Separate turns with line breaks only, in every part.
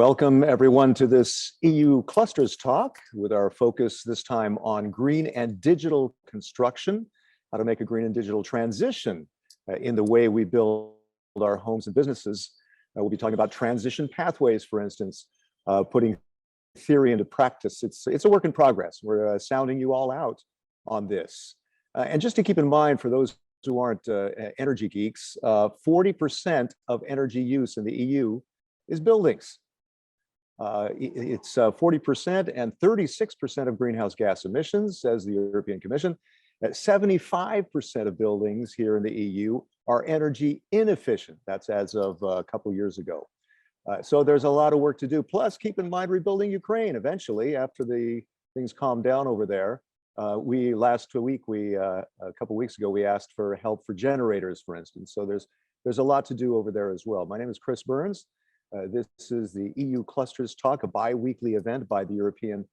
Welcome everyone to this EU clusters talk with our focus this time on green and digital construction, how to make a green and digital transition in the way we build our homes and businesses. We'll be talking about transition pathways, for instance, putting theory into practice. It's a work in progress. We're sounding you all out on this. And just to keep in mind, for those who aren't energy geeks, 40% of energy use in the EU is buildings. It's 40% and 36% of greenhouse gas emissions, says the European Commission. 75% of buildings here in the EU are energy inefficient. That's as of a couple of years ago. So there's a lot of work to do. Plus, keep in mind, rebuilding Ukraine eventually, after the things calm down over there. Last week, a couple of weeks ago, we asked for help for generators, for instance. So there's a lot to do over there as well. My name is Chris Burns. This is the EU Clusters Talk, a bi-weekly event by the European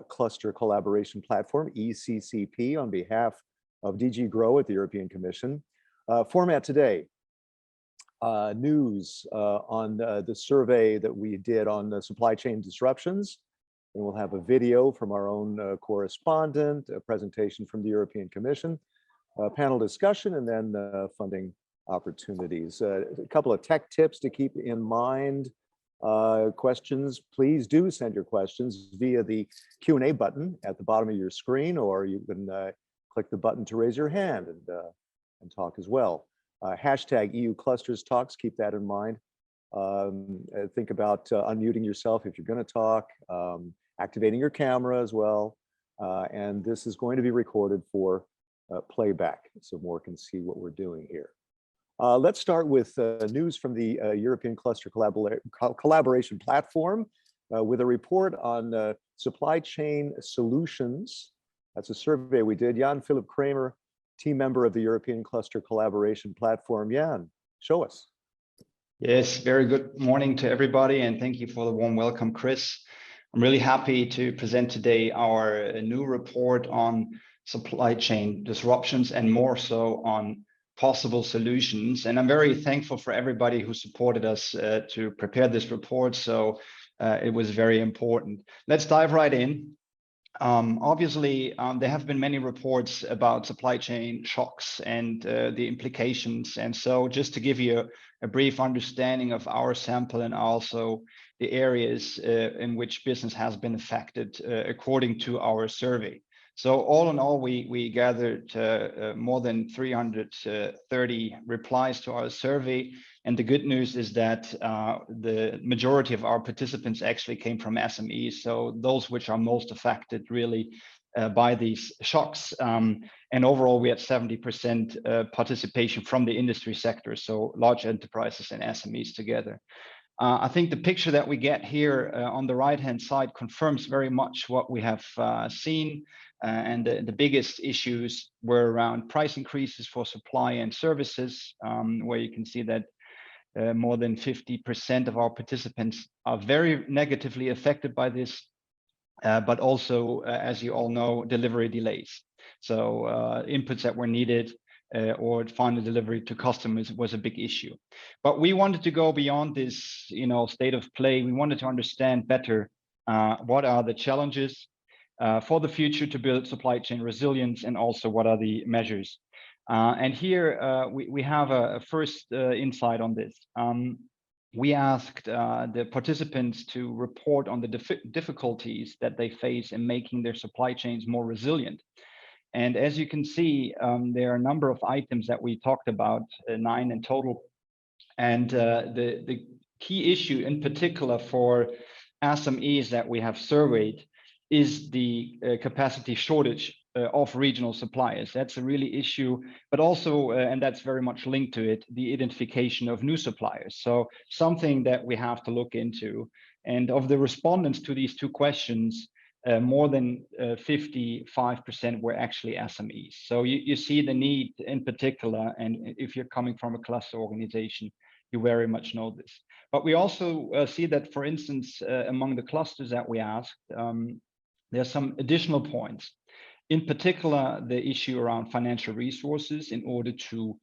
Cluster Collaboration Platform, ECCP, on behalf of DG GROW at the European Commission. Format today, news on the survey that we did on the supply chain disruptions. And we'll have a video from our own correspondent, a presentation from the European Commission, a panel discussion, and then funding opportunities. A couple of tech tips to keep in mind. Questions, please do send your questions via the Q&A button at the bottom of your screen, or you can click the button to raise your hand and talk as well. Hashtag EU Clusters Talks, keep that in mind. Think about unmuting yourself if you're going to talk, activating your camera as well. And this is going to be recorded for playback, so more can see what we're doing here. Let's start with news from the European Cluster Collaboration Platform with a report on supply chain solutions. That's a survey we did. Jan-Philipp Kramer, team member of the European Cluster Collaboration Platform. Jan, show us.
Yes, very good morning to everybody, and thank you for the warm welcome, Chris. I'm really happy to present today our new report on supply chain disruptions and more so on possible solutions. And I'm very thankful for everybody who supported us to prepare this report. So it was very important. Let's dive right in. Obviously, there have been many reports about supply chain shocks and the implications. And so just to give you a brief understanding of our sample and also the areas in which business has been affected according to our survey. So all in all, we gathered more than 330 replies to our survey. And the good news is that the majority of our participants actually came from SMEs. So those which are most affected really by these shocks. And overall, we had 70% participation from the industry sector. So large enterprises and SMEs together. I think the picture that we get here on the right-hand side confirms very much what we have seen. And the biggest issues were around price increases for supply and services, where you can see that more than 50% of our participants are very negatively affected by this, but also, as you all know, delivery delays. So inputs that were needed or final delivery to customers was a big issue. But we wanted to go beyond this, state of play. We wanted to understand better what are the challenges for the future to build supply chain resilience, and also what are the measures. And here we have a first insight on this. We asked the participants to report on the difficulties that they face in making their supply chains more resilient. And as you can see, there are a number of items that we talked about, 9 in total. And the key issue in particular for SMEs that we have surveyed is the capacity shortage of regional suppliers. That's a really issue, but also, and that's very much linked to it, the identification of new suppliers. So something that we have to look into. And of the respondents to these two questions, more than 55% were actually SMEs. So you see the need in particular, and if you're coming from a cluster organization, you very much know this. But we also see that, for instance, among the clusters that we asked, there's some additional points. In particular, the issue around financial resources in order to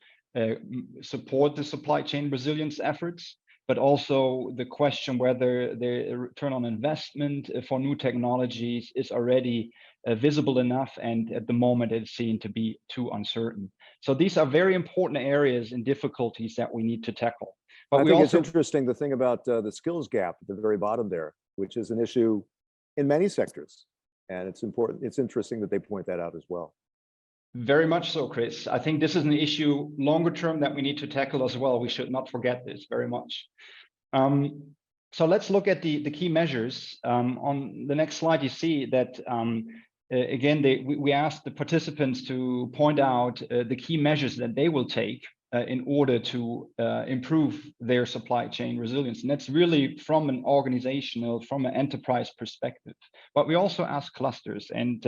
support the supply chain resilience efforts. but also the question whether the return on investment for new technologies is already visible enough, and at the moment it's seen to be too uncertain. So these are very important areas and difficulties that we need to tackle. But
I
we
think
also,
it's interesting, the thing about the skills gap at the very bottom there, which is an issue in many sectors. And it's important, it's interesting that they point that out as well.
very much so, Chris. I think this is an issue longer term that we need to tackle as well. We should not forget this very much. So let's look at the key measures. On the next slide, you see that again, we asked the participants to point out the key measures that they will take in order to improve their supply chain resilience. And that's really from an organizational, from an enterprise perspective. But we also ask clusters, and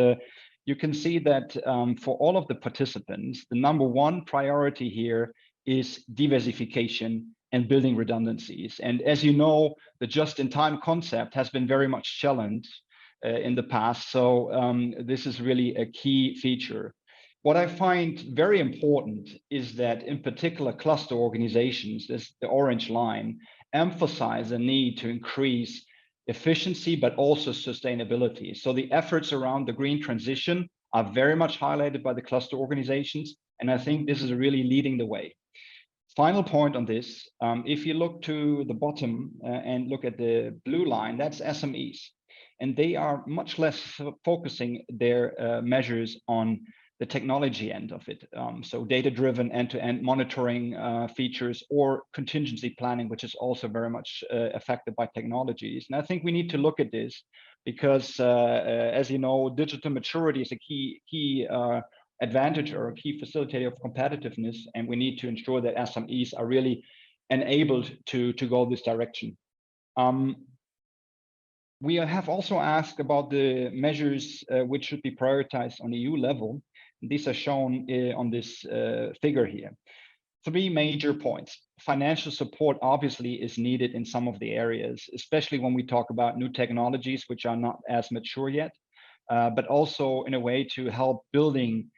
you can see that for all of the participants, the number one priority here is diversification and building redundancies. And as you know, the just-in-time concept has been very much challenged in the past. So this is really a key feature. What I find very important is that in particular cluster organizations, this the orange line, emphasize the need to increase efficiency, but also sustainability. So the efforts around the green transition are very much highlighted by the cluster organizations. And I think this is really leading the way. Final point on this, if you look to the bottom and look at the blue line, that's SMEs. And they are much less focusing their measures on the technology end of it. So data-driven end-to-end monitoring features, or contingency planning, which is also very much affected by technologies. And I think we need to look at this because, as you know, digital maturity is a key advantage or a key facilitator of competitiveness, and we need to ensure that SMEs are really enabled to go this direction. We have also asked about the measures which should be prioritized on EU level. These are shown on this figure here. 3 major points. Financial support obviously is needed in some of the areas, especially when we talk about new technologies which are not as mature yet, but also in a way to help building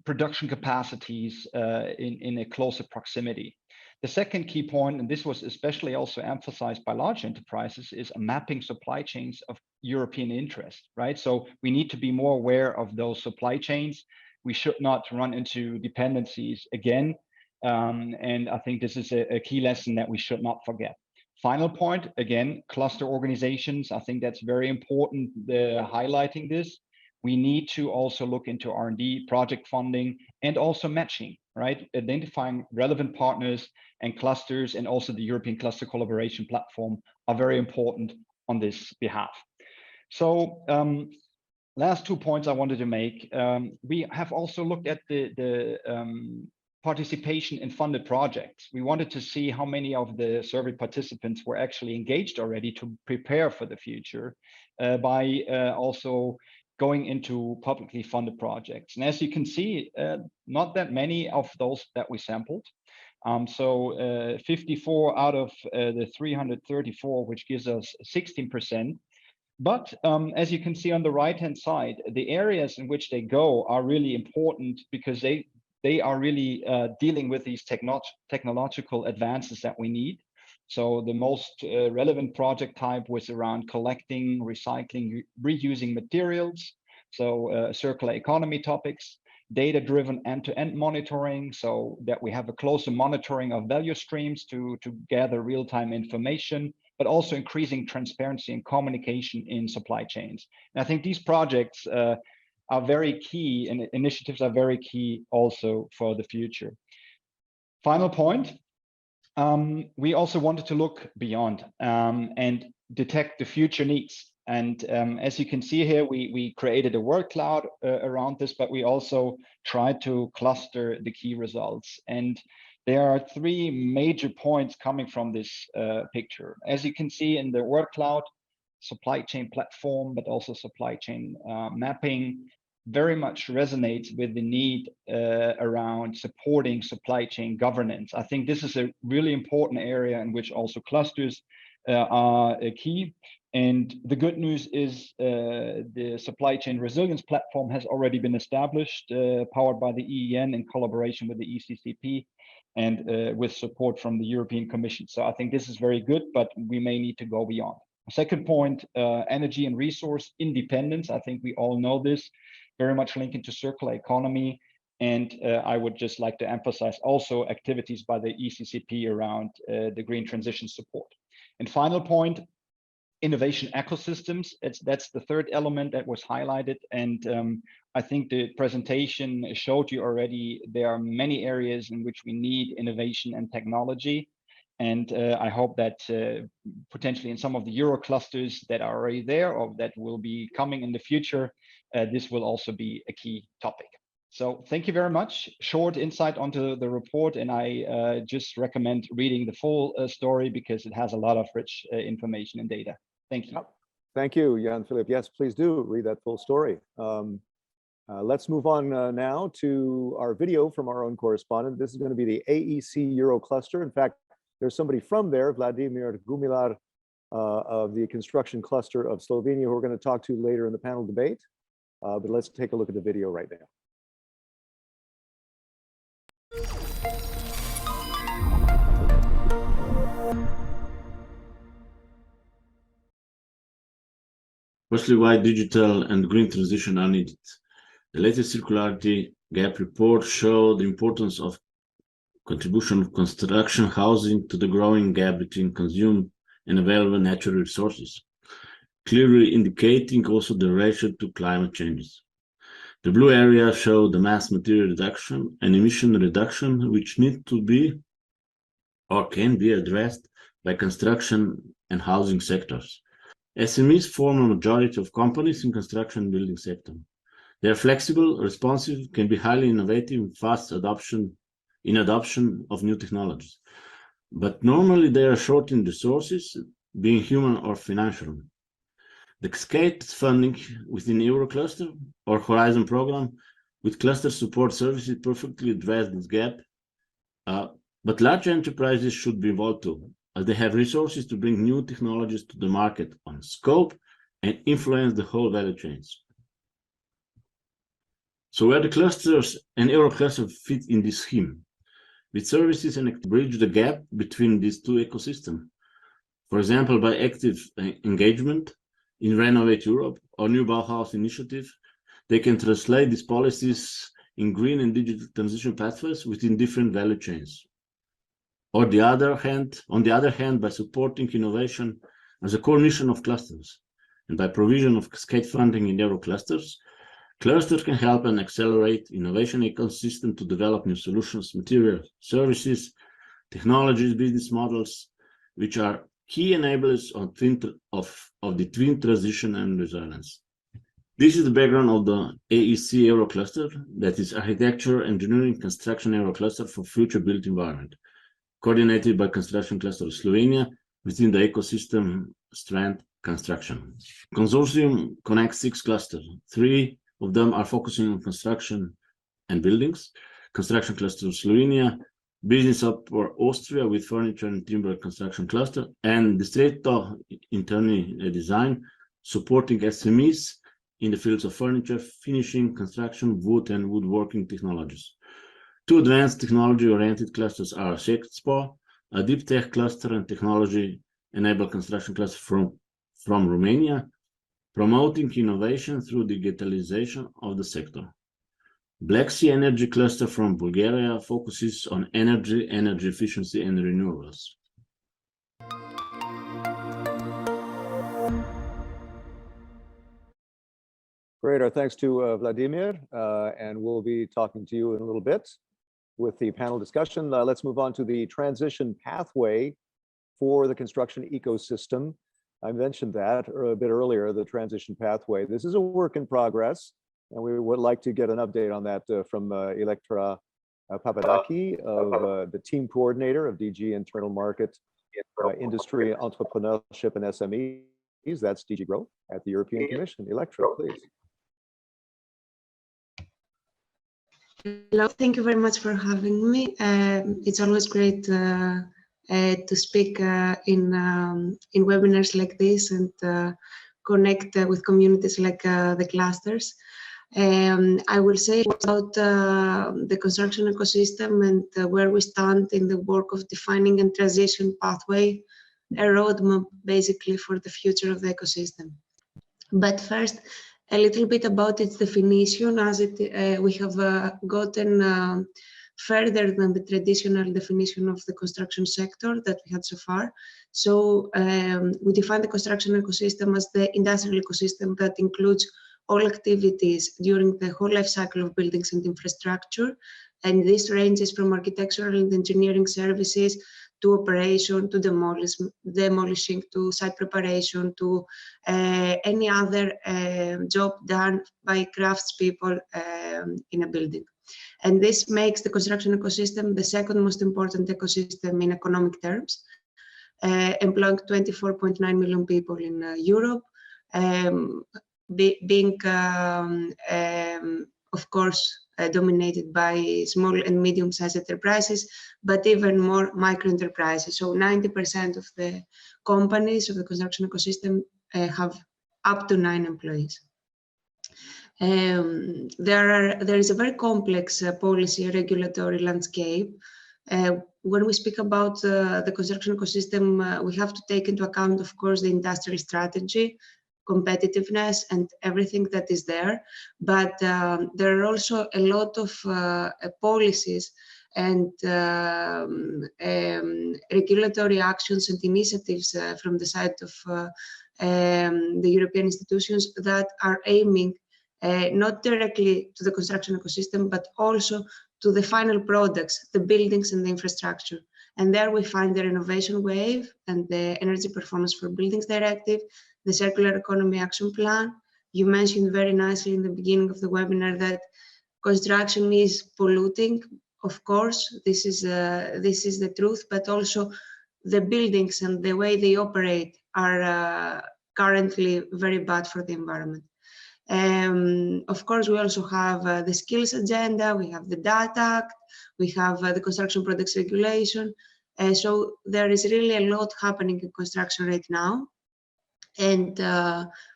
production capacities in a closer proximity. The second key point, and this was especially also emphasized by large enterprises, is mapping supply chains of European interest, right? So we need to be more aware of those supply chains. We should not run into dependencies again. And I think this is a key lesson that we should not forget. Final point, again, cluster organizations. I think that's very important, highlighting this. We need to also look into R&D, project funding, and also matching, right? Identifying relevant partners and clusters, and also the European Cluster Collaboration Platform are very important on this behalf. So last 2 points I wanted to make. We have also looked at the participation in funded projects. We wanted to see how many of the survey participants were actually engaged already to prepare for the future by also going into publicly funded projects. And as you can see, not that many of those that we sampled. So 54 out of the 334, which gives us 16%. But as you can see on the right-hand side, the areas in which they go are really important because they are really dealing with these technological advances that we need. So the most relevant project type was around collecting, recycling, reusing materials. So circular economy topics, data-driven end-to-end monitoring, so that we have a closer monitoring of value streams to gather real-time information, but also increasing transparency and communication in supply chains. And I think these projects are very key, and initiatives are very key also for the future. Final point. We also wanted to look beyond and detect the future needs. And as you can see here, we created a word cloud around this, but we also tried to cluster the key results. And there are 3 major points coming from this picture. As you can see in the word cloud, supply chain platform, but also supply chain mapping, very much resonates with the need around supporting supply chain governance. I think this is a really important area in which also clusters are key. And the good news is the supply chain resilience platform has already been established, powered by the EEN in collaboration with the ECCP and with support from the European Commission. So I think this is very good, but we may need to go beyond. Second point, energy and resource independence. I think we all know this, very much linked into circular economy. And I would just like to emphasize also activities by the ECCP around the green transition support. And final point, innovation ecosystems. That's the third element that was highlighted. And I think the presentation showed you already there are many areas in which we need innovation and technology. And I hope that potentially in some of the Euro clusters that are already there or that will be coming in the future, this will also be a key topic. So thank you very much. Short insight onto the report, and I just recommend reading the full story because it has a lot of rich information and data. Thank you.
Thank you, Jan-Philipp. Yes, please do read that full story. Let's move on now to our video from our own correspondent. This is going to be the AEC Euro cluster. In fact, there's somebody from there, Vladimir Gumilar, of the construction cluster of Slovenia, who we're going to talk to later in the panel debate. But let's take a look at the video right now.
Firstly, why digital and green transition are needed. The latest circularity gap report showed the importance of contribution of construction housing to the growing gap between consumed and available natural resources, clearly indicating also the ratio to climate changes. The blue area show the mass material reduction and emission reduction, which need to be or can be addressed by construction and housing sectors. SMEs form a majority of companies in construction and building sector. They are flexible, responsive, can be highly innovative, and fast adoption of new technologies. But normally they are short in resources, being human or financial. The cascade funding within Eurocluster or Horizon program with cluster support services perfectly address this gap. But large enterprises should be involved too, as they have resources to bring new technologies to the market on scope and influence the whole value chains. So where the clusters and Eurocluster fit in this scheme, with services and bridge the gap between these two ecosystems. For example, by active engagement in Renovate Europe or New Bauhaus initiative, they can translate these policies in green and digital transition pathways within different value chains. On the other hand, by supporting innovation as a core mission of clusters, and by provision of cascade funding in Euroclusters, clusters can help and accelerate innovation ecosystem to develop new solutions, materials, services, technologies, business models, which are key enablers of the twin transition and resilience. This is the background of the AEC Eurocluster, that is Architecture, Engineering, Construction Eurocluster for Future Built Environment, coordinated by Construction Cluster of Slovenia within the ecosystem strand construction. Consortium connects 6 clusters. 3 of them are focusing on construction and buildings. Construction Cluster of Slovenia, Business Hub for Austria with furniture and timber construction cluster, and Distretto Interni Design, supporting SMEs in the fields of furniture, finishing, construction, wood and woodworking technologies. 2 advanced technology-oriented clusters are SEXPO, a deep tech cluster and technology-enabled construction cluster from Romania, promoting innovation through digitalization of the sector. Black Sea Energy Cluster from Bulgaria focuses on energy efficiency and renewables.
Great, our thanks to Vladimir, and we'll be talking to you in a little bit with the panel discussion. Let's move on to the transition pathway for the construction ecosystem. I mentioned that a bit earlier, the transition pathway. This is a work in progress, and we would like to get an update on that from Elektra Papadaki, of the team coordinator of DG Internal Market, Industry, Entrepreneurship, and SMEs. That's DG Growth at the European Commission. Elektra, please.
Hello, thank you very much for having me. It's always great to speak in webinars like this and connect with communities like the clusters. I will say about the construction ecosystem and where we stand in the work of defining a transition pathway, a roadmap basically for the future of the ecosystem. But first, a little bit about its definition, as we have gotten further than the traditional definition of the construction sector that we had so far. So we define the construction ecosystem as the industrial ecosystem that includes all activities during the whole life cycle of buildings and infrastructure. And this ranges from architectural and engineering services to operation, to demolishing, to site preparation, to any other job done by craftspeople in a building. And this makes the construction ecosystem the second most important ecosystem in economic terms, employing 24.9 million people in Europe, being, of course, dominated by small and medium-sized enterprises, but even more micro-enterprises. So 90% of the companies of the construction ecosystem have up to 9 employees. There is a very complex policy regulatory landscape. When we speak about the construction ecosystem, we have to take into account, of course, the industrial strategy, competitiveness, and everything that is there. But there are also a lot of policies and regulatory actions and initiatives from the side of the European institutions that are aiming not directly to the construction ecosystem, but also to the final products, the buildings and the infrastructure. And there we find the Renovation Wave and the Energy Performance for Buildings Directive, the Circular Economy Action Plan. You mentioned very nicely in the beginning of the webinar that construction is polluting. Of course, this is the truth, but also the buildings and the way they operate are currently very bad for the environment. Of course, we also have the skills agenda, we have the Data Act, we have the construction products regulation. So there is really a lot happening in construction right now. And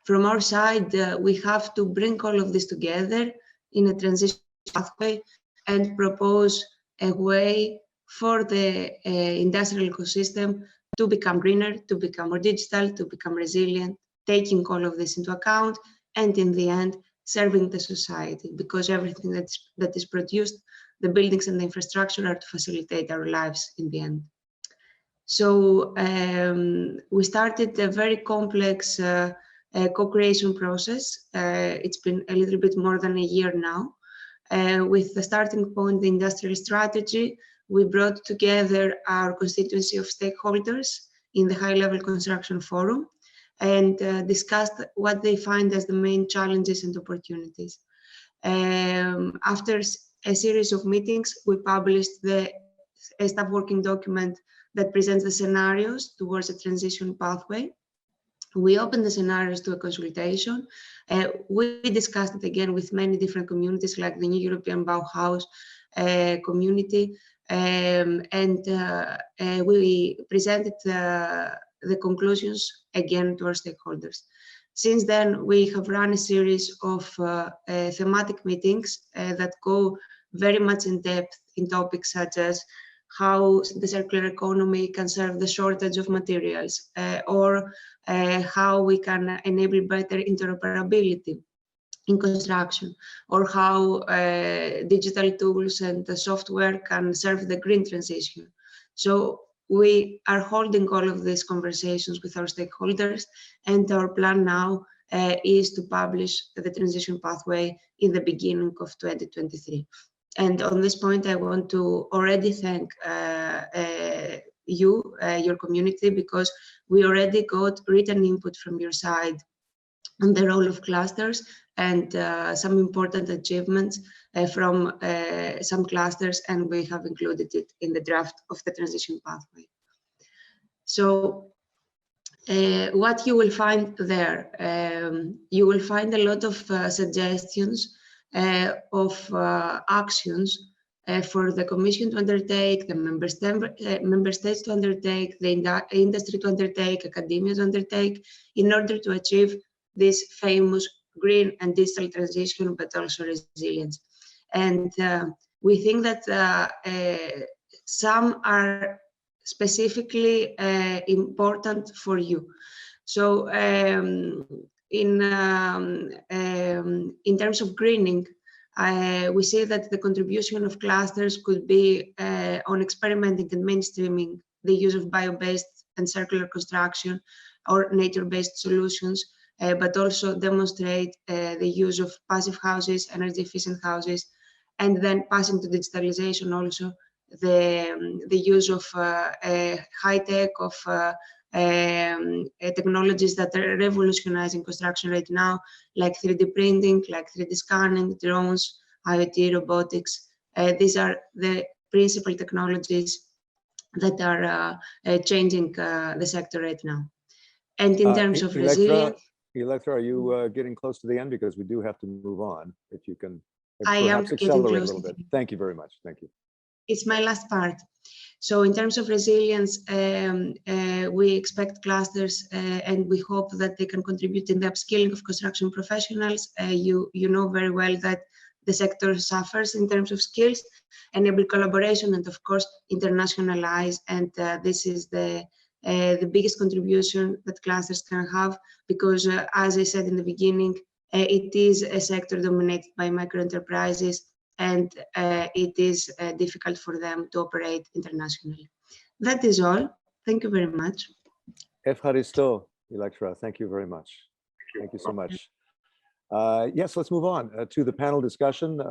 from our side, we have to bring all of this together in a transition pathway and propose a way for the industrial ecosystem to become greener, to become more digital, to become resilient, taking all of this into account, and in the end, serving the society, because everything that is produced, the buildings and the infrastructure are to facilitate our lives in the end. So we started a very complex co-creation process. It's been a little bit more than a year now. With the starting point, the industrial strategy, we brought together our constituency of stakeholders in the high-level construction forum and discussed what they find as the main challenges and opportunities. After a series of meetings, we published a staff working document that presents the scenarios towards a transition pathway. We opened the scenarios to a consultation. We discussed it again with many different communities like the New European Bauhaus community, and we presented the conclusions again to our stakeholders. Since then, we have run a series of thematic meetings that go very much in depth in topics such as how the circular economy can serve the shortage of materials, or how we can enable better interoperability in construction, or how digital tools and the software can serve the green transition. So we are holding all of these conversations with our stakeholders, and our plan now is to publish the transition pathway in the beginning of 2023. And on this point, I want to already thank you, your community, because we already got written input from your side on the role of clusters and some important achievements from some clusters, and we have included it in the draft of the transition pathway. So what you will find there, you will find a lot of suggestions of actions for the Commission to undertake, the member states to undertake, the industry to undertake, academia to undertake, in order to achieve this famous green and digital transition, but also resilience. And we think that some are specifically important for you. So in terms of greening, we see that the contribution of clusters could be on experimenting and mainstreaming the use of bio-based and circular construction or nature-based solutions, but also demonstrate the use of passive houses, energy-efficient houses, and then passing to digitalization also, the use of high-tech, of technologies that are revolutionizing construction right now, like 3D printing, like 3D scanning, drones, IoT, robotics. These are the principal technologies that are changing the sector right now. And in terms of resilience,
Electra, are you getting close to the end? Because we do have to move on. If you can
perhaps
accelerate a little bit. Thank you very much. Thank you.
It's my last part. So in terms of resilience, we expect clusters and we hope that they can contribute in the upskilling of construction professionals. You know very well that the sector suffers in terms of skills, enable collaboration, and of course internationalize. And this is the biggest contribution that clusters can have, because as I said in the beginning, it is a sector dominated by micro enterprises, and it is difficult for them to operate internationally. That is all. Thank you very much.
Evharisto, Electra, thank you very much. Thank you so much. Yes, let's move on to the panel discussion.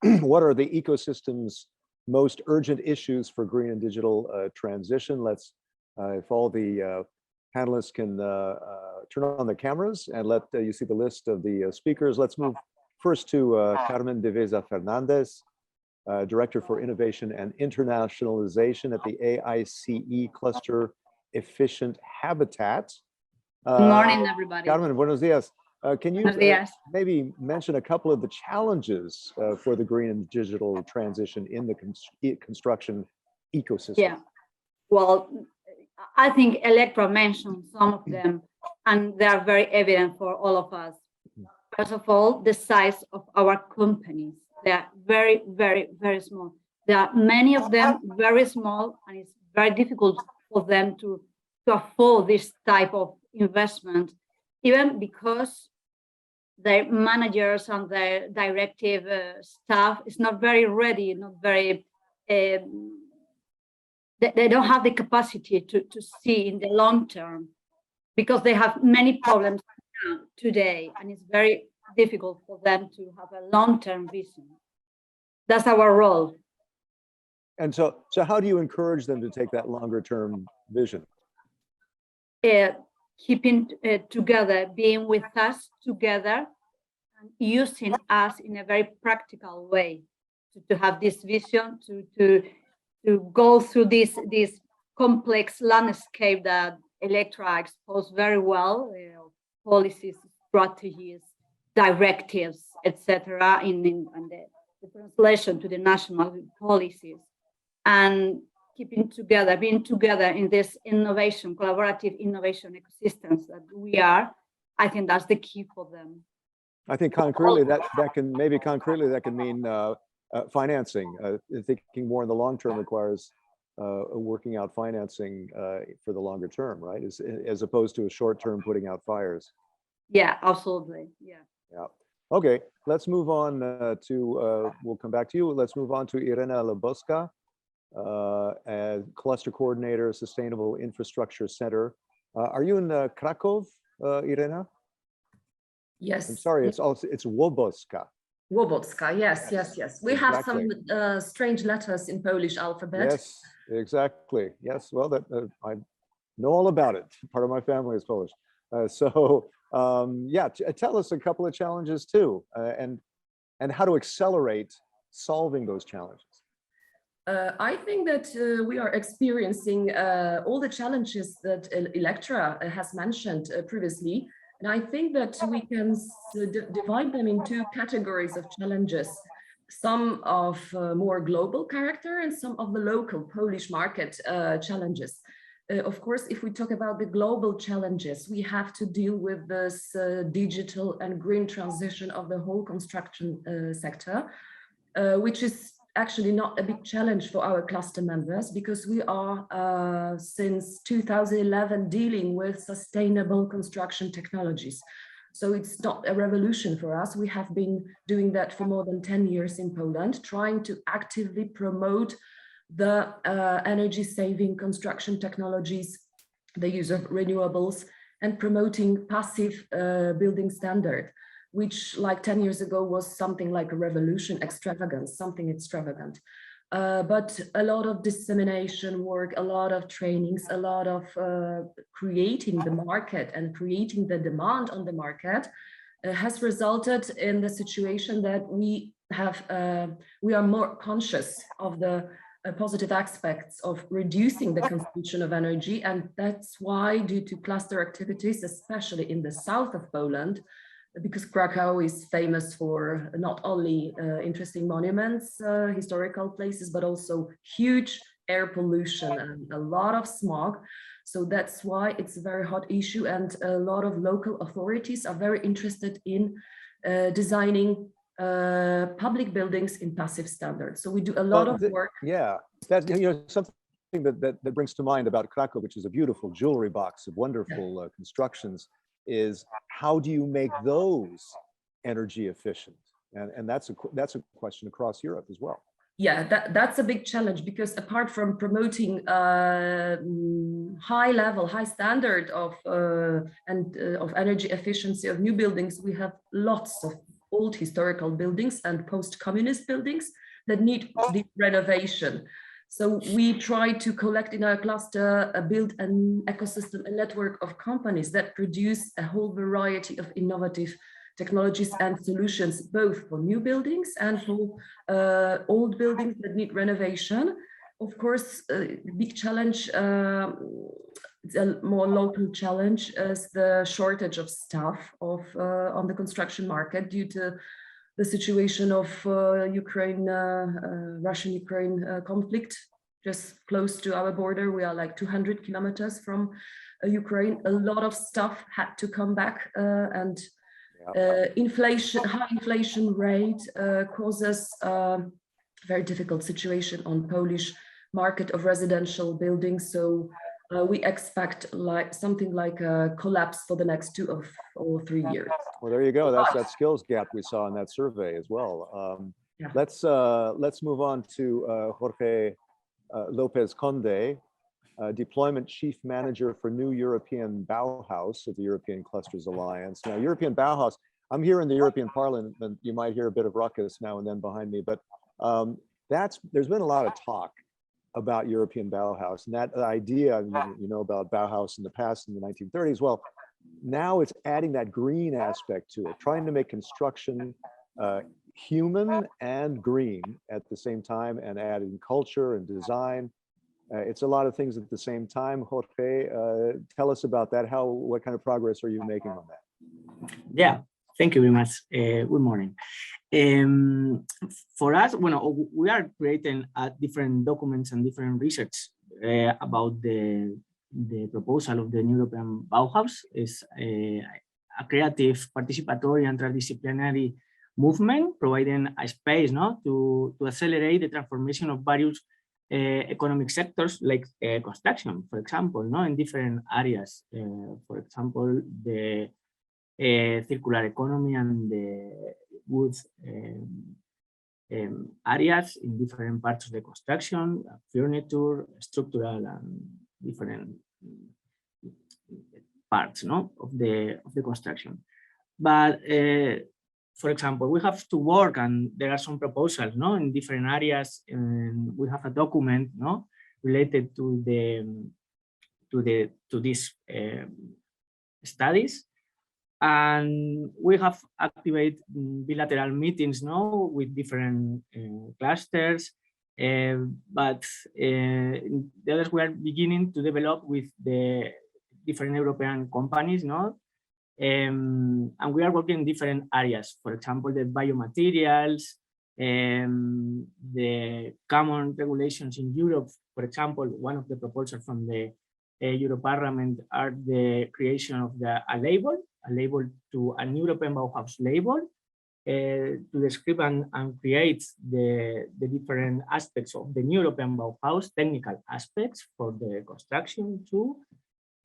What are the ecosystem's most urgent issues for green and digital transition? Let's, if all the panelists can turn on the cameras and let you see the list of the speakers. Let's move first to Carmen Deveza Fernandez, Director for Innovation and Internationalization at the AICE Cluster Efficient Habitat.
Good morning, everybody.
Carmen, buenos dias. Can you maybe mention a couple of the challenges for the green and digital transition in the construction ecosystem?
Yeah, well, I think Electra mentioned some of them, and they are very evident for all of us. First of all, the size of our companies. They are very, very, very small. There are many of them very small, and it's very difficult for them to afford this type of investment, even because their managers and their directive staff is not very ready, not very, they don't have the capacity to see in the long term, because they have many problems today, and it's very difficult for them to have a long-term vision. That's our role.
And so how do you encourage them to take that longer-term vision?
Keeping together, being with us together, and using us in a very practical way to have this vision, to go through this complex landscape that Electra exposed very well, policies, strategies, directives, etc., in the translation to the national policies, and keeping together, being together in this innovation, collaborative innovation ecosystems that we are. I think that's the key for them.
I think concretely that can mean financing. Thinking more in the long term requires working out financing for the longer term, right? As opposed to a short term putting out fires.
Yeah, absolutely. Yeah.
Yeah. Okay, let's move on to, we'll come back to you. Let's move on to Irena Lebowska, as Cluster Coordinator, Sustainable Infrastructure Center. Are you in Krakow, Irena?
Yes.
I'm sorry, it's Łobozka.
Łobozka, yes. We have some strange letters in Polish alphabet.
Yes, exactly. Yes, well, that I know all about it. Part of my family is Polish. Yeah, tell us a couple of challenges too, and how to accelerate solving those challenges.
I think that we are experiencing all the challenges that Electra has mentioned previously. And I think that we can divide them in two categories of challenges. some of more global character and some of the local Polish market challenges. Of course, if we talk about the global challenges, we have to deal with this digital and green transition of the whole construction sector, which is actually not a big challenge for our cluster members, because we are since 2011 dealing with sustainable construction technologies. So it's not a revolution for us. We have been doing that for more than 10 years in Poland, trying to actively promote the energy saving construction technologies, the use of renewables, and promoting passive building standard, which like 10 years ago was something like a revolution, something extravagant. But a lot of dissemination work, a lot of trainings, a lot of creating the market and creating the demand on the market has resulted in the situation that we are more conscious of the positive aspects of reducing the consumption of energy. And that's why, due to cluster activities, especially in the south of Poland, because Krakow is famous for not only interesting monuments, historical places, but also huge air pollution and a lot of smog. So that's why it's a very hot issue, and a lot of local authorities are very interested in designing public buildings in passive standards. So we do a lot of work.
Yeah, that, something that brings to mind about Krakow, which is a beautiful jewelry box of wonderful constructions, is how do you make those energy efficient? And that's a question across Europe as well.
Yeah, that's a big challenge, because apart from promoting high standard of energy efficiency of new buildings, we have lots of old historical buildings and post-communist buildings that need deep renovation. So we try to collect in our cluster, build an ecosystem, a network of companies that produce a whole variety of innovative technologies and solutions, both for new buildings and for old buildings that need renovation. Of course, big challenge, it's a more local challenge, is the shortage of staff on the construction market due to the situation of Russian-Ukraine conflict, just close to our border. We are like 200 kilometers from Ukraine. A lot of stuff had to come back, and high inflation rate causes a very difficult situation on Polish market of residential buildings. So we expect something like a collapse for the next 2 or 3 years.
Well, there you go. That's that skills gap we saw in that survey as well.
Yeah.
Let's move on to Jorge Lopez Conde, Deployment Chief Manager for New European Bauhaus of the European Clusters Alliance. Now, European Bauhaus, I'm here in the European Parliament, and you might hear a bit of ruckus now and then behind me, but there's been a lot of talk about European Bauhaus, and that idea, you know about Bauhaus in the past, in the 1930s. Well, now it's adding that green aspect to it, trying to make construction human and green at the same time, and adding culture and design. It's a lot of things at the same time. Jorge, tell us about that. What kind of progress are you making on that?
Yeah, thank you very much. Good morning. For us, we are creating different documents and different research about the proposal of the new European Bauhaus. Is a creative, participatory, and transdisciplinary movement, providing a space to accelerate the transformation of various economic sectors, like construction, for example, in different areas. For example, the circular economy and the goods areas in different parts of the construction, furniture, structural, and different parts of the construction. But for example, we have to work, and there are some proposals in different areas, and we have a document related to these studies. And we have activated bilateral meetings with different clusters, but the others we are beginning to develop with the different European companies, and we are working in different areas. For example, the biomaterials, The common regulations in Europe, for example, one of the proposals from the Euro Parliament are the creation of a label to an European Bauhaus label to describe and create the different aspects of the European Bauhaus, technical aspects for the construction too.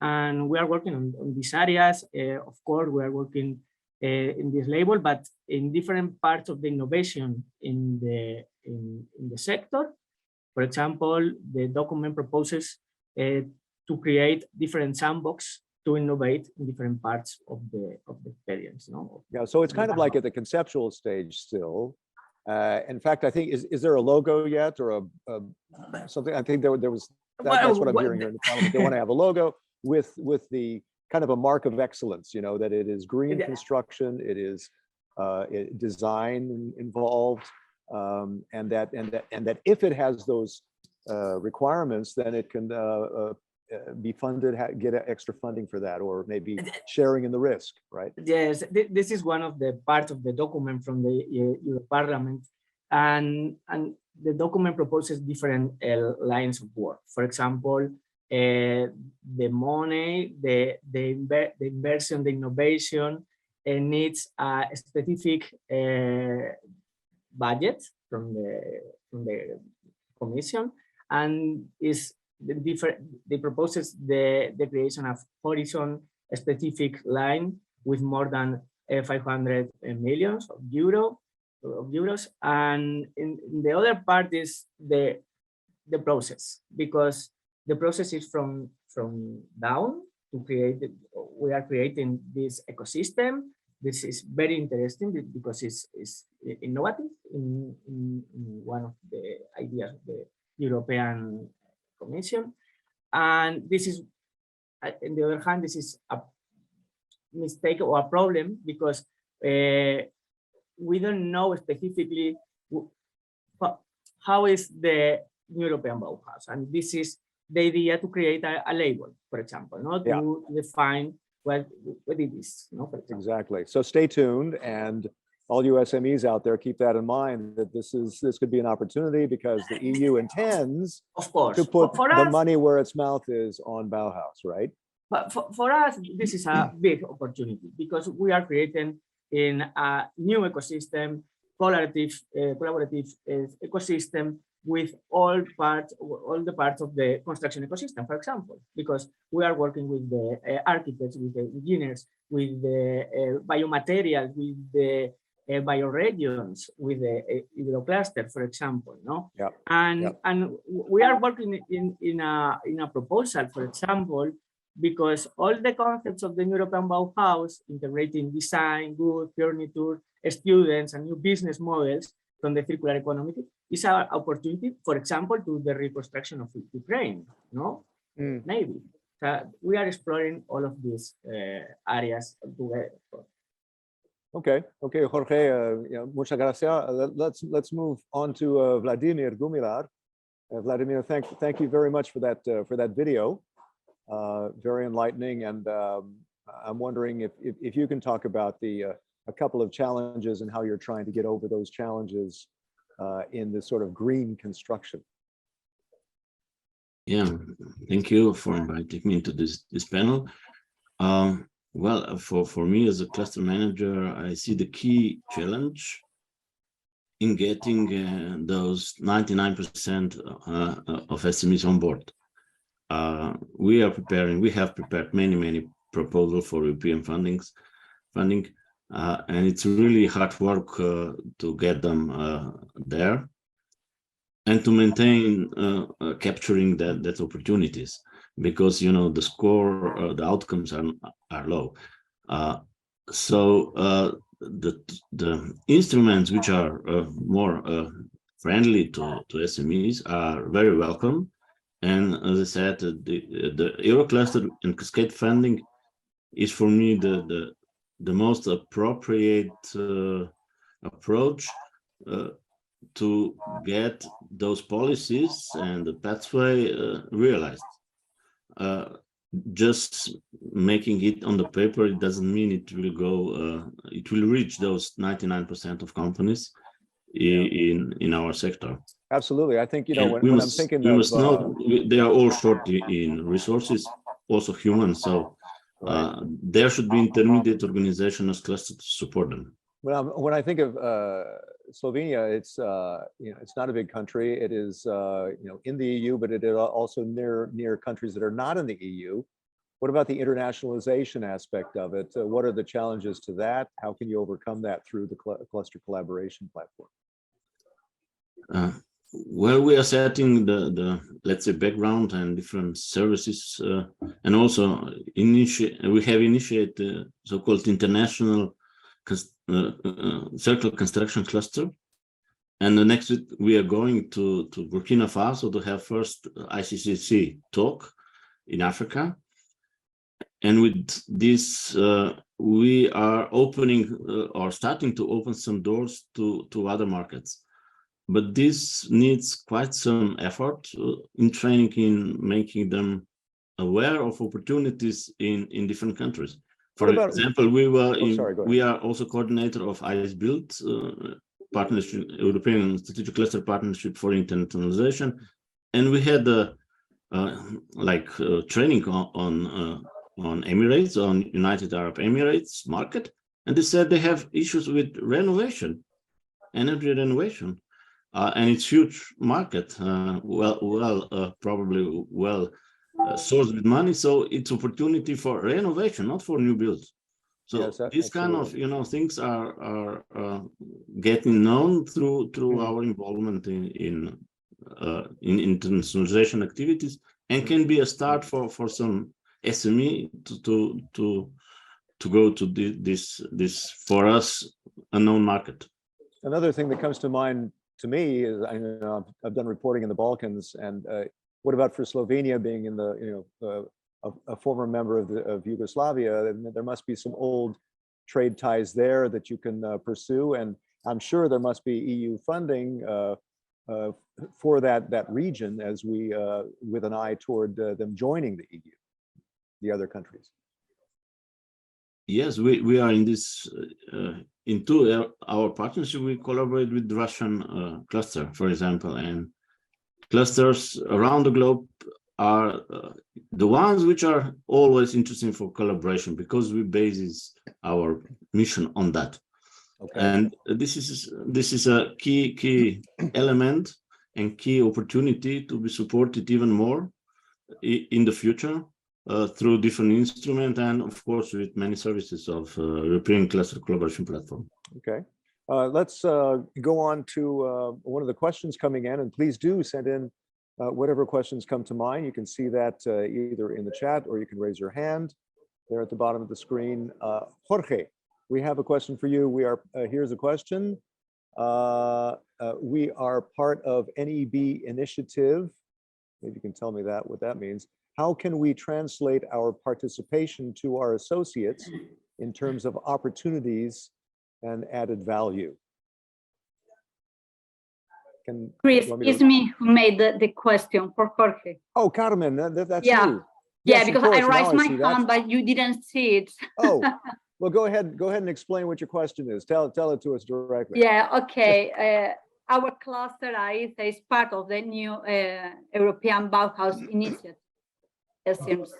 And we are working on these areas. Of course, we are working in this label, but in different parts of the innovation in the sector. For example, the document proposes to create different sandbox to innovate in different parts of the experience. No?
Yeah, so it's kind of like at the conceptual stage still. In fact, I think, is there a logo yet or something? I think there was, that's what I'm hearing here in the Parliament. They want to have a logo with the kind of a mark of excellence, you know, that it is green construction, it is design involved, and that if it has those requirements, then it can be funded, get extra funding for that, or maybe sharing in the risk, right?
Yes, this is one of the parts of the document from the Euro Parliament, and the document proposes different lines of work. For example, the money, the inversion, the innovation needs a specific budget from the Commission, and is they proposes the creation of horizon specific line with more than 500 million euros, and in the other part is the process, because the process is from down to create. We are creating this ecosystem. This is very interesting because it's innovative in one of the ideas of the European Commission, and this is, on the other hand, this is a mistake or a problem because we don't know specifically how is the European Bauhaus, and this is the idea to create a label, for example, not to define what it is. No, for example.
Exactly. So stay tuned, and all you SMEs out there, keep that in mind, that this could be an opportunity because the EU intends,
of course,
to put
for
the
us,
money where its mouth is on Bauhaus, right?
But for us, this is a big opportunity because we are creating in a new ecosystem, collaborative ecosystem with all the parts of the construction ecosystem, for example, because we are working with the architects, with the engineers, with the biomaterials, with the bioregions, with the hydrocluster, for example, no?
Yep.
And we are working in a proposal, for example, because all the concepts of the European Bauhaus, integrating design, goods, furniture, students, and new business models from the circular economy, is an opportunity, for example, to the reconstruction of Ukraine, no? Maybe. We are exploring all of these areas together.
Okay, Jorge, muchas gracias. Let's move on to Vladimir Gumilar. Vladimir, thank you very much for that video. Very enlightening, and I'm wondering if you can talk about a couple of challenges and how you're trying to get over those challenges in this sort of green construction.
Yeah, thank you for inviting me into this panel. Well, for me as a cluster manager, I see the key challenge in getting those 99% of SMEs on board. We have prepared many proposals for European funding, and it's really hard work to get them there and to maintain capturing that opportunities, because the score, the outcomes are low. So the instruments which are more friendly to SMEs are very welcome. And as I said, the Eurocluster and Cascade funding is for me the most appropriate approach to get those policies and the pathway realized. Just making it on the paper, it doesn't mean it will go. It will reach those 99% of companies. in our sector.
Absolutely. I think, you know,
And
when I'm thinking
we
of,
must know they are all short in resources, also human. So there should be intermediate organizations clustered to support them.
when I think of Slovenia, it's you know, it's not a big country. It is you know, in the EU, but it is also near countries that are not in the EU. What about the internationalization aspect of it? What are the challenges to that? How can you overcome that through the cluster collaboration platform?
Well, we are setting the let's say background and different services, and also we have initiated the so-called international circle construction cluster. And the next week we are going to Burkina Faso to have first ICCC talk in Africa. And with this, we are opening or starting to open some doors to other markets. But this needs quite some effort in training, in making them aware of opportunities in different countries. For example, we are also coordinator of ICE-Build partnership, European Strategic Cluster Partnership for Internationalization, and we had training on Emirates, on United Arab Emirates market, and they said they have issues with renovation, energy renovation, and it's huge market, probably sourced with money, so it's opportunity for renovation, not for new builds. So yes, these kind of things are getting known through our involvement in internationalization activities, and can be a start for some SME to go to this for us unknown market.
Another thing that comes to mind to me is I've done reporting in the Balkans, and what about for Slovenia being in the a former member of Yugoslavia? There must be some old trade ties there that you can pursue, and I'm sure there must be EU funding for that region as we with an eye toward them joining the EU, the other countries.
Yes, we are in this into our partnership. We collaborate with the Russian cluster, for example, and clusters around the globe are the ones which are always interesting for collaboration, because we base our mission on that. Okay. And this is a key element and key opportunity to be supported even more in the future through different instruments, and of course with many services of European Cluster Collaboration Platform. Okay.
Let's go on to one of the questions coming in, and please do send in whatever questions come to mind. You can see that either in the chat, or you can raise your hand there at the bottom of the screen. Jorge, we have a question for you. Here's a question. We are part of NEB initiative. Maybe you can tell me what that means. How can we translate our participation to our associates in terms of opportunities and added value?
Chris, it's me who made the question for Jorge.
Oh, Carmen, that's you.
Yes, because I raised my hand, but you didn't see it.
Oh, well, go ahead and explain what your question is. Tell it to us directly.
Yeah, okay. Our cluster is part of the new European Bauhaus initiative. It seems.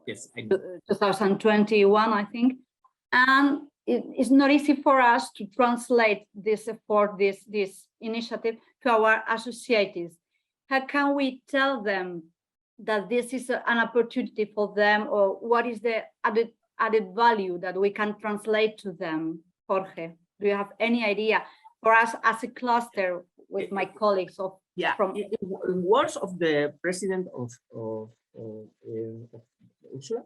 Yes,
2021, I think, and it's not easy for us to translate this effort, this initiative, to our associates. How can we tell them that this is an opportunity for them, or what is the added value that we can translate to them? Jorge, do you have any idea? For us as a cluster, with my colleagues from
in words of the president of Ursula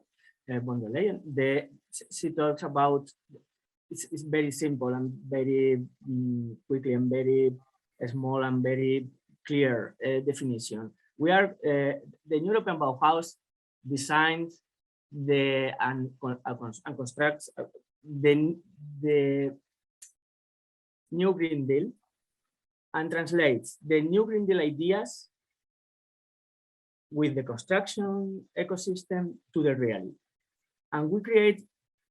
von der Leyen, she talks about it's very simple and very quickly and very small and very clear definition. We are the European Bauhaus designs and constructs the New Green Deal and translates the New Green Deal ideas with the construction ecosystem to the reality. And we create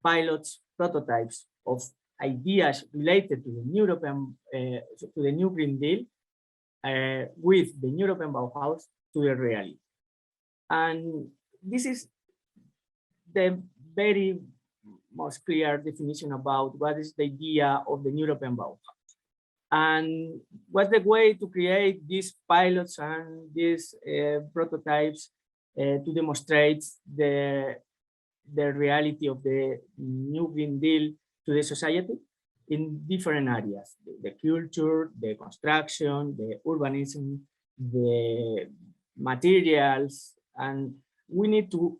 pilots, prototypes of ideas related to the new Green Deal with the European Bauhaus to the reality. And this is the very most clear definition about what is the idea of the European Bauhaus. And what's the way to create these pilots and these prototypes to demonstrate the reality of the new Green Deal to the society in different areas: the culture, the construction, the urbanism, the materials. And we need to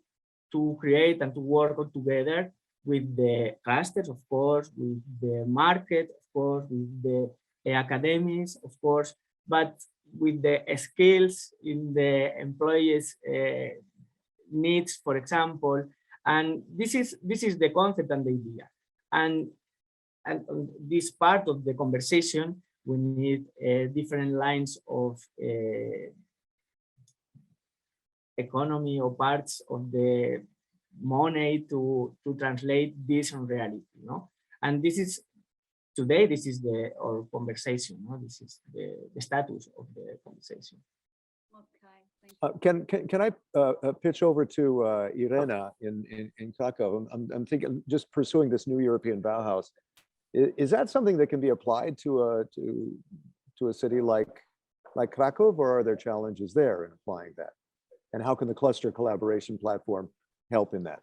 create and to work together with the clusters, of course, with the market, of course, with the academies, of course, but with the skills in the employees' needs, for example. And this is the concept and the idea. And this part of the conversation, we need different lines of economy or parts of the money to translate this in reality, no? And this is today, this is our conversation, no? This is the status of the conversation.
Okay, thank you.
Can I pitch over to Irena in Krakow? I'm thinking, just pursuing this new European Bauhaus, is that something that can be applied to a city like Krakow, or are there challenges there in applying that? And how can the cluster collaboration platform help in that?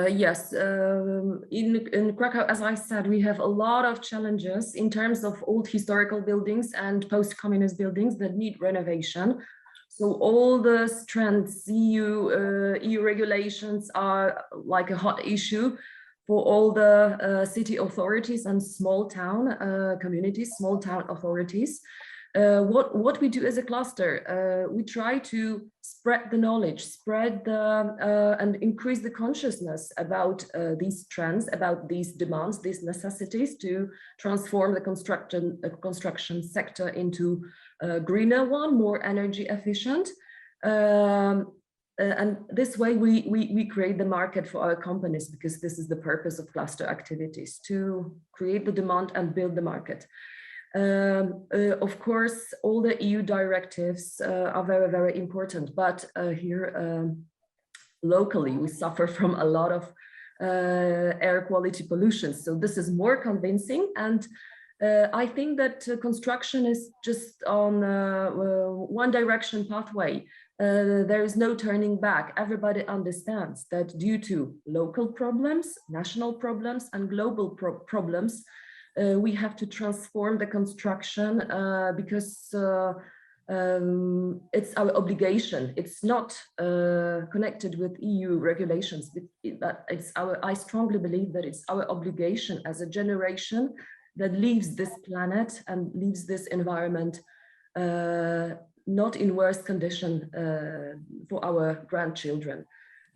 Yes, in Krakow, as I said, we have a lot of challenges in terms of old historical buildings and post-communist buildings that need renovation. So all the strands, EU regulations are like a hot issue for all the city authorities and small town communities, small town authorities. What we do as a cluster, we try to spread the knowledge, and increase the consciousness about these trends, about these demands, these necessities to transform the construction sector into a greener one, more energy efficient. And this way we create the market for our companies, because this is the purpose of cluster activities, to create the demand and build the market. Of course, all the EU directives are very, very important, but here locally we suffer from a lot of air quality pollution. So this is more convincing, and I think that construction is just on one direction pathway. There is no turning back. Everybody understands that due to local problems, national problems, and global problems, we have to transform the construction because it's our obligation. It's not connected with EU regulations, but I strongly believe that it's our obligation as a generation that leaves this planet and leaves this environment not in worse condition for our grandchildren.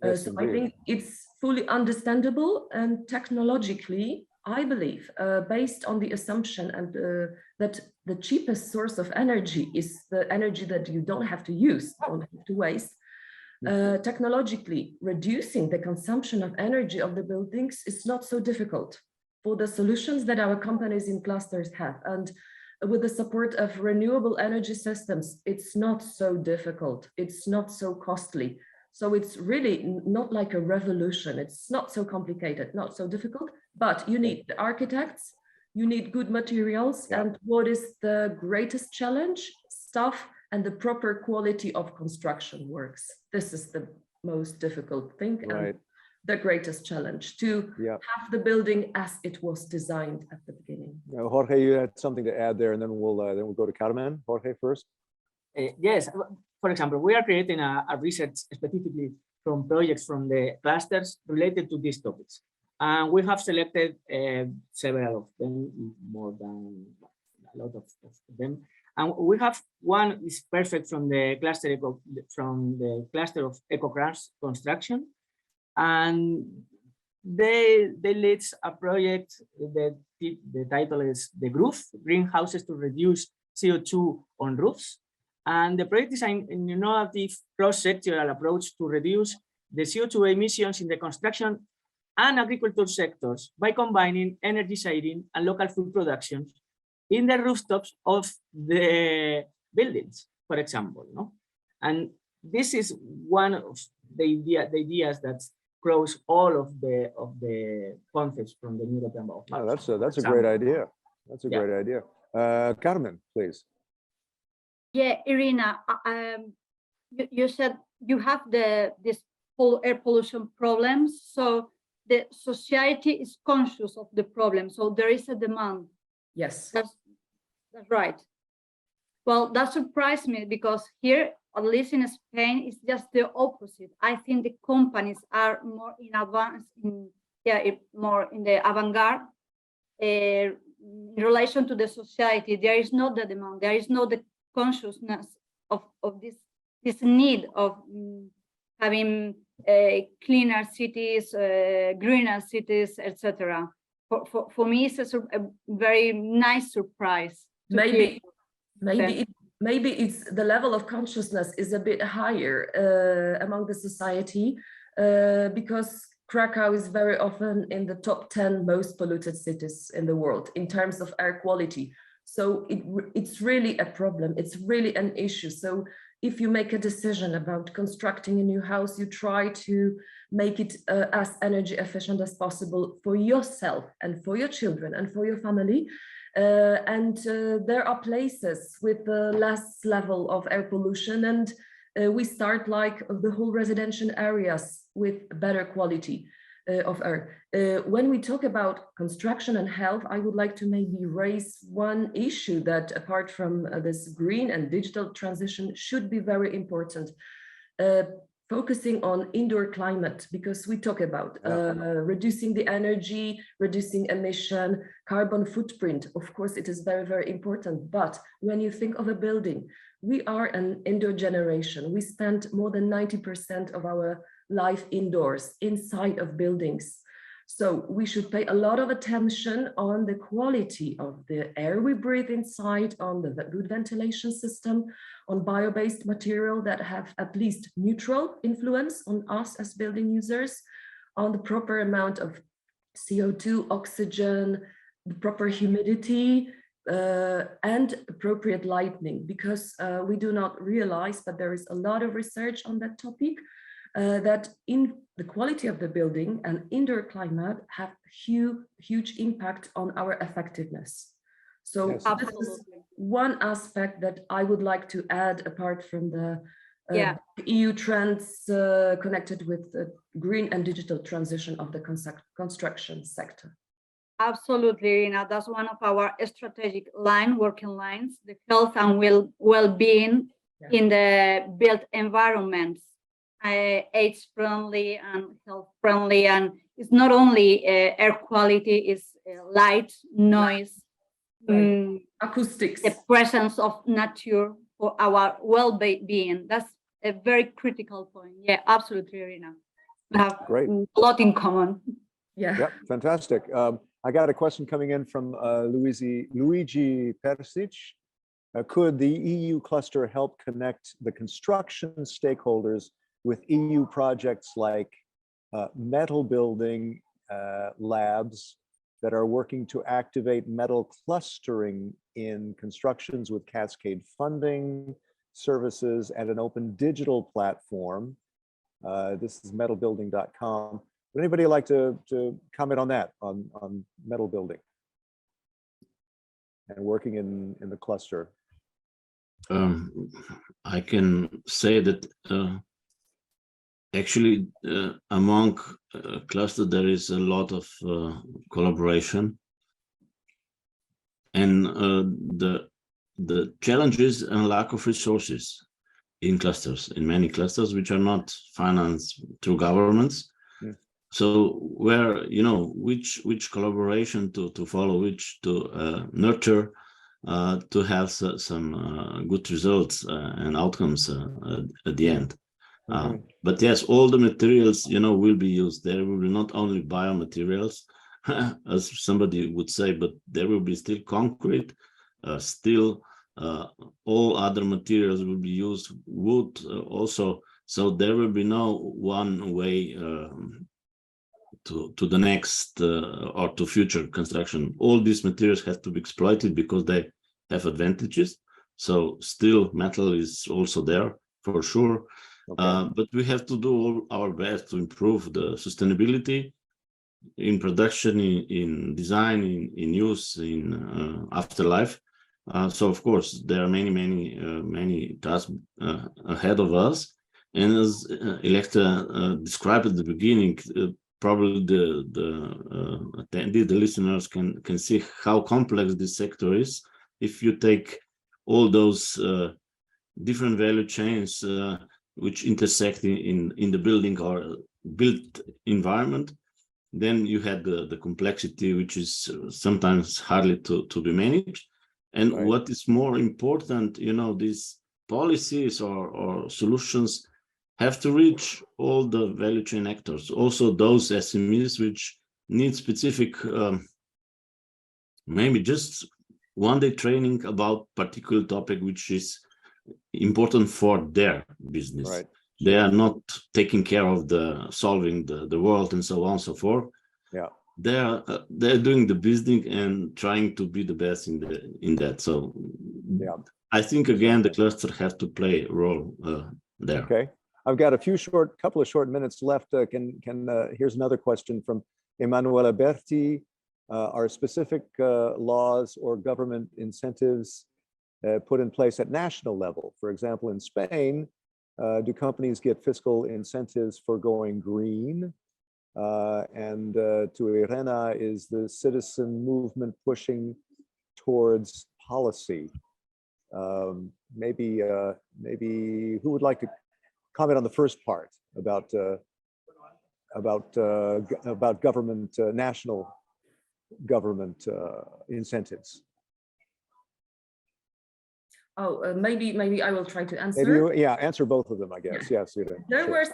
Yes,
so I think it's fully understandable, and technologically, I believe, based on the assumption and that the cheapest source of energy is the energy that you don't have to use, don't have to waste. Technologically, reducing the consumption of energy of the buildings is not so difficult for the solutions that our companies in clusters have. And with the support of renewable energy systems, it's not so difficult. It's not so costly. So it's really not like a revolution. It's not so complicated, not so difficult, but you need the architects, you need good materials. Yeah. And what is the greatest challenge? Stuff and the proper quality of construction works. This is the most difficult thing.
Right.
And the greatest challenge to have the building as it was designed at the beginning.
Jorge, you had something to add there, and then we'll go to Carmen. Jorge first.
Yes. For example, we are creating a research specifically from projects from the clusters related to these topics. And we have selected several of them, more than a lot of them. And we have one is perfect from the cluster of eco construction. And they lead a project that the title is The Groove, Greenhouses to Reduce CO2 on Roofs. And the project is an innovative cross-sectoral approach to reduce the CO2 emissions in the construction and agriculture sectors by combining energy sharing and local food production in the rooftops of the buildings, for example. No? And this is one of the ideas that cross all of the concepts from the European Bauhaus.
Oh, that's a great idea. That's a great idea. Carmen, please.
Yeah, Irina, you said you have this whole air pollution problems. So the society is conscious of the problem. So there is a demand.
Yes.
That's right. Well, that surprised me because here, at least in Spain, it's just the opposite. I think the companies are more in advance, more in the avant-garde in relation to the society. There is not the demand. There is not the consciousness of this need of having cleaner cities, greener cities, etc. For me, it's a very nice surprise.
Maybe it's the level of consciousness is a bit higher among the society because Krakow is very often in the top 10 most polluted cities in the world in terms of air quality. So it's really a problem. It's really an issue. So if you make a decision about constructing a new house, you try to make it as energy efficient as possible for yourself and for your children and for your family. There are places with less level of air pollution, and we start like the whole residential areas with better quality of air. When we talk about construction and health, I would like to maybe raise one issue that apart from this green and digital transition should be very important. Focusing on indoor climate, because we talk about reducing the energy, reducing emission, carbon footprint. Of course, it is very, very important. But when you think of a building, we are an indoor generation. We spend more than 90% of our life indoors, inside of buildings. So we should pay a lot of attention on the quality of the air we breathe inside, on the good ventilation system, on bio-based material that have at least neutral influence on us as building users, on the proper amount of CO2, oxygen, the proper humidity, and appropriate lighting, because we do not realize, but there is a lot of research on that topic, that in the quality of the building and indoor climate have huge impact on our effectiveness. So
Yes.
this is one aspect that I would like to add apart from the EU trends connected with the green and digital transition of the construction sector.
Absolutely, Irina. That's one of our strategic working lines, the health and well-being in the built environments. AIDS-friendly and health-friendly, and it's not only air quality, it's light, noise,
acoustics,
the presence of nature for our well-being. That's a very critical point. Yeah, absolutely, Irina. We have a lot in common.
Yeah, fantastic. I got a question coming in from Luigi Persic. Could the EU cluster help connect the construction stakeholders with EU projects like metal building labs that are working to activate metal clustering in constructions with cascade funding, services, and an open digital platform? This is metalbuilding.com. Would anybody like to comment on that, on metal building and working in the cluster?
I can say that actually, among cluster, there is a lot of collaboration, and the challenge is a lack of resources in clusters, in many clusters, which are not financed through governments. Yeah. So where, which collaboration to follow, which to nurture, to have some good results and outcomes at the end. But yes, all the materials, will be used. There will be not only biomaterials, as somebody would say, but there will be still concrete, still all other materials will be used, wood also. So there will be no one way to the next or to future construction. All these materials have to be exploited because they have advantages. So still metal is also there for sure. Okay. But we have to do all our best to improve the sustainability in production, in design, in use, in afterlife. So of course there are many tasks ahead of us. And as Elektra described at the beginning, probably the listeners can see how complex this sector is. If you take all those different value chains which intersect in the building or built environment, then you had the complexity, which is sometimes hardly to be managed. And right. What is more important, you know, these policies or solutions have to reach all the value chain actors, also those SMEs which need specific, maybe just one-day training about particular topic which is important for their business. Right. They are not taking care of solving the world and so on and so forth. Yeah, they're doing the business and trying to be the best in that. So yeah, I think again the cluster has to play a role there.
Okay, I've got a couple of short minutes left. Here's another question from Emanuela Berti. Are specific laws or government incentives put in place at national level? For example, in Spain, do companies get fiscal incentives for going green? And to Irena, is the citizen movement pushing towards policy? Maybe who would like to comment on the first part about government, national government incentives?
Oh, maybe I will try to answer.
Maybe answer both of them, I guess. Yes,
there were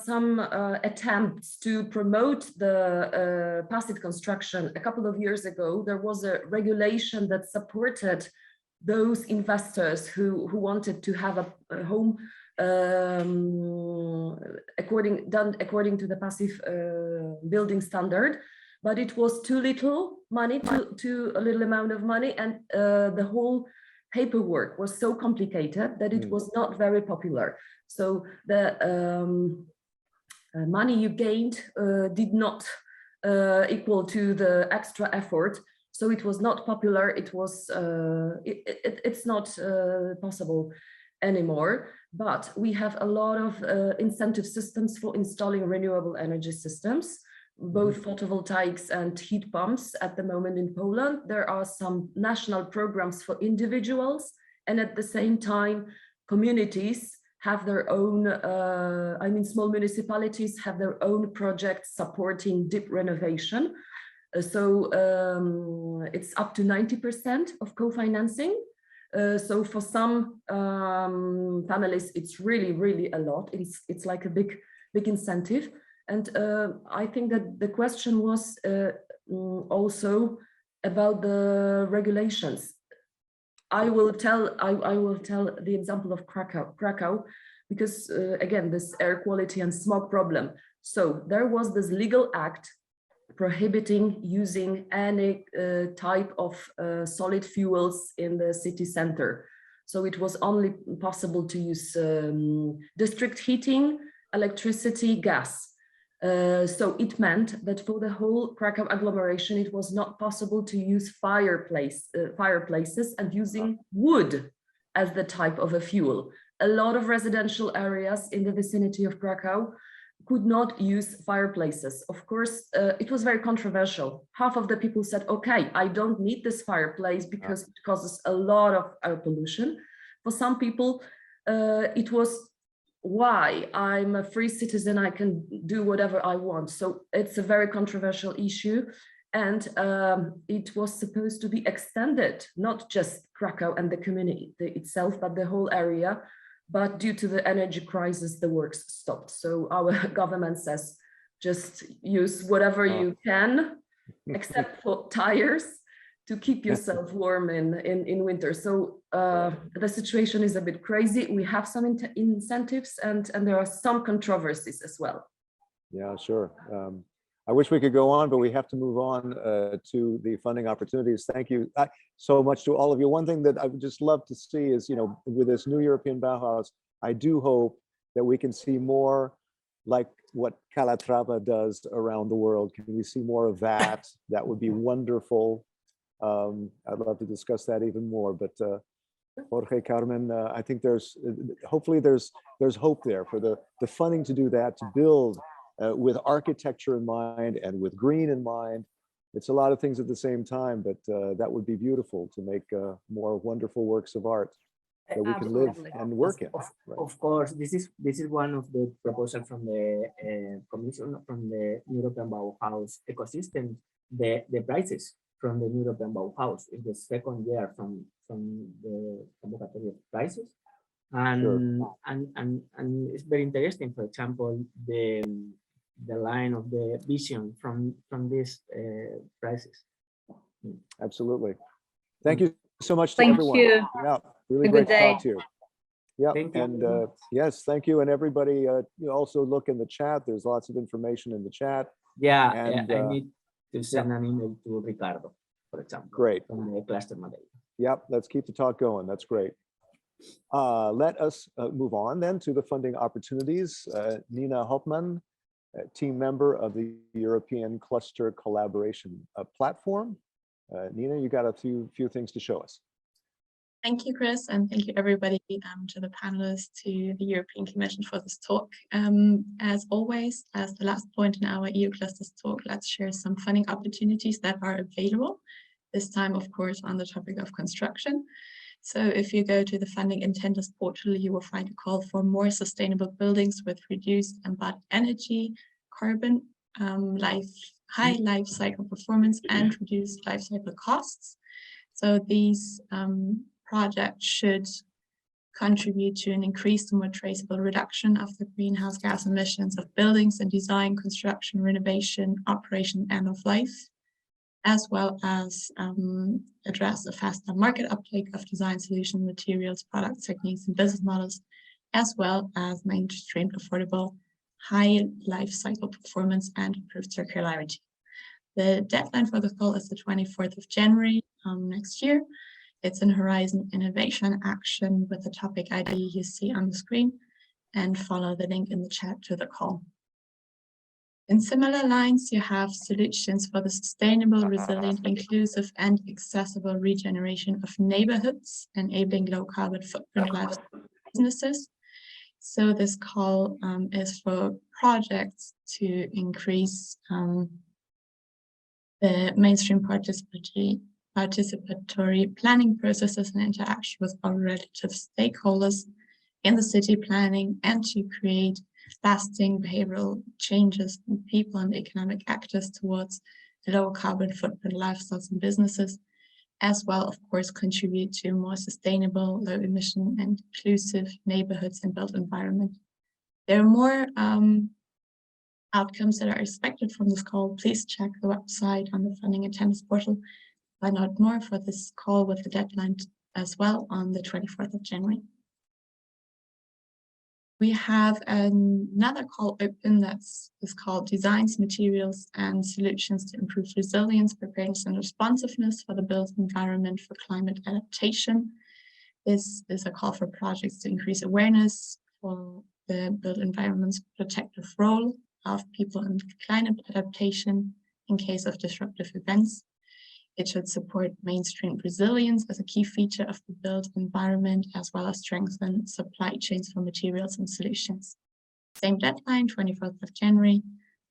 some attempts to promote the passive construction. A couple of years ago, there was a regulation that supported those investors who wanted to have a home according to the passive building standard, but it was too little money, too a little amount of money, and the whole paperwork was so complicated that it was not very popular. So the money you gained did not equal to the extra effort. So it was not popular. It was it's not possible anymore. But we have a lot of incentive systems for installing renewable energy systems, both photovoltaics and heat pumps at the moment in Poland. There are some national programs for individuals, and at the same time, communities have their own, small municipalities have their own projects supporting deep renovation. So it's up to 90% of co-financing. So for some families, it's really a lot. It's like a big incentive. And I think that the question was also about the regulations. I will tell the example of Krakow, because again, this air quality and smog problem. So there was this legal act prohibiting using any type of solid fuels in the city center. So it was only possible to use district heating, electricity, gas. So it meant that for the whole Krakow agglomeration, it was not possible to use fireplaces and using wood as the type of a fuel. A lot of residential areas in the vicinity of Krakow could not use fireplaces. Of course, it was very controversial. Half of the people said, okay, I don't need this fireplace because it causes a lot of air pollution. For some people, it was, why? I'm a free citizen, I can do whatever I want. So it's a very controversial issue. And it was supposed to be extended, not just Krakow and the community itself, but the whole area. But due to the energy crisis, the works stopped. So our government says, just use whatever you can, except for tires, to keep yourself warm in winter. So the situation is a bit crazy. We have some incentives and there are some controversies as well.
Yeah, sure. I wish we could go on, but we have to move on to the funding opportunities. Thank you so much to all of you. One thing that I would just love to see is, with this new European Bauhaus, I do hope that we can see more like what Calatrava does around the world. Can we see more of that? That would be wonderful. I'd love to discuss that even more, but Jorge, Carmen, I think hopefully there's hope there for the funding to do that, to build with architecture in mind and with green in mind. It's a lot of things at the same time, but that would be beautiful to make more wonderful works of art that we can live and work in.
Of course, this is one of the proposals from the Commission, from the European Bauhaus ecosystem. The prices from the European Bauhaus in the second year from the convocatory prices, and
Sure.
and it's very interesting. For example, the line of the vision from these prices.
Absolutely. Thank you so much to
Thank
everyone.
you.
Yeah, really
Have a
great
good
to talk
day.
to you. Yeah,
Thank you
and
very much.
yes, thank you. And everybody, you also look in the chat. There's lots of information in the chat.
Yeah,
And,
I need to send an email to Ricardo, for example.
Great.
From the cluster Madeira.
Yep, let's keep the talk going. That's great. Let us move on then to the funding opportunities. Nina Hauptmann, team member of the European Cluster Collaboration Platform. Nina, you got a few things to show us.
Thank you, Chris, and thank you everybody, to the panelists, to the European Commission for this talk. As always, as the last point in our EU clusters talk, let's share some funding opportunities that are available. This time, of course, on the topic of construction. So if you go to the funding intenders portal, you will find a call for more sustainable buildings with reduced embodied energy, carbon, high life cycle performance, and reduced life cycle costs. So these projects should contribute to an increased and more traceable reduction of the greenhouse gas emissions of buildings and design, construction, renovation, operation, end of life, as well as address a faster market uptake of design solution materials, product techniques, and business models, as well as mainstream affordable, high life cycle performance and improved circularity. The deadline for the call is the 24th of January next year. It's in Horizon Innovation Action with the topic ID you see on the screen, and follow the link in the chat to the call. In similar lines, you have solutions for the sustainable, resilient, inclusive, and accessible regeneration of neighborhoods, enabling low carbon footprint lifestyle businesses. So this call is for projects to increase the mainstream participatory planning processes and interaction with all relative stakeholders in the city planning, and to create lasting behavioral changes in people and economic actors towards low carbon footprint lifestyles and businesses, as well, of course, contribute to more sustainable, low emission and inclusive neighborhoods and built environment. There are more outcomes that are expected from this call. Please check the website on the funding attendance portal. Find out more for this call with the deadline as well on the 24th of January. We have another call open that's called Designs, Materials, and Solutions to Improve Resilience, Preparedness, and Responsiveness for the Built Environment for Climate Adaptation. This is a call for projects to increase awareness for the built environment's protective role of people in climate adaptation in case of disruptive events. It should support mainstream resilience as a key feature of the built environment, as well as strengthen supply chains for materials and solutions. Same deadline, 24th of January,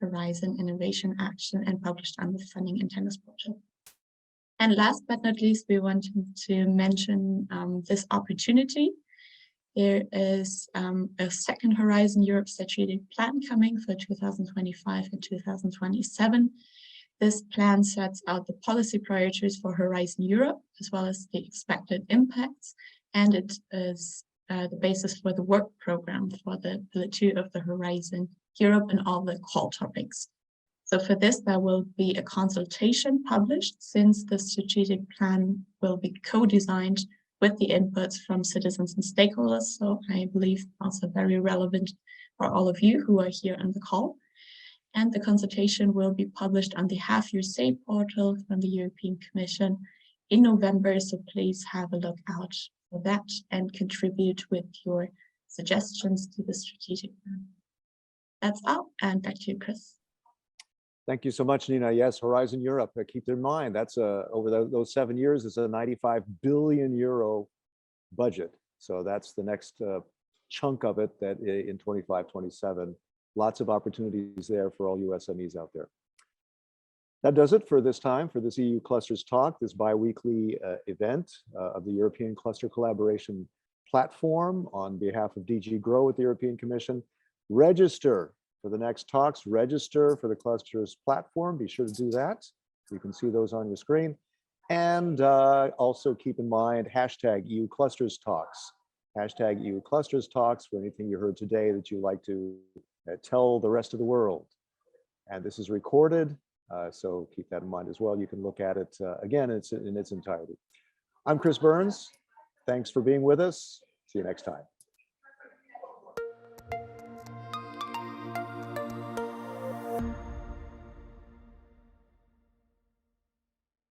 Horizon Innovation Action, and published on the funding intenders portal. And last but not least, we wanted to mention this opportunity. There is a second Horizon Europe strategic plan coming for 2025 and 2027. This plan sets out the policy priorities for Horizon Europe, as well as the expected impacts, and it is the basis for the work program for the Pillar 2 of the Horizon Europe and all the call topics. So for this, there will be a consultation published, since the strategic plan will be co-designed with the inputs from citizens and stakeholders. So I believe also very relevant for all of you who are here on the call. and the consultation will be published on the half-year say portal from the European Commission in November, so please have a look out for that and contribute with your suggestions to the strategic plan. That's all, and back to you, Chris.
Thank you so much, Nina. Yes, Horizon Europe, keep in mind, that's over those 7 years, is a 95 billion euro budget. So that's the next chunk of it that in 25, 27, lots of opportunities there for all you SMEs out there. That does it for this time, for this EU Clusters Talk, this bi-weekly event of the European Cluster Collaboration Platform on behalf of DG Grow at the European Commission. Register for the next talks, register for the Clusters platform. Be sure to do that. You can see those on your screen. And also keep in mind, hashtag EU Clusters Talks. Hashtag EU Clusters Talks for anything you heard today that you'd like to tell the rest of the world. And this is recorded, so keep that in mind as well. You can look at it again in its entirety. I'm Chris Burns. Thanks for being with us. See you next time.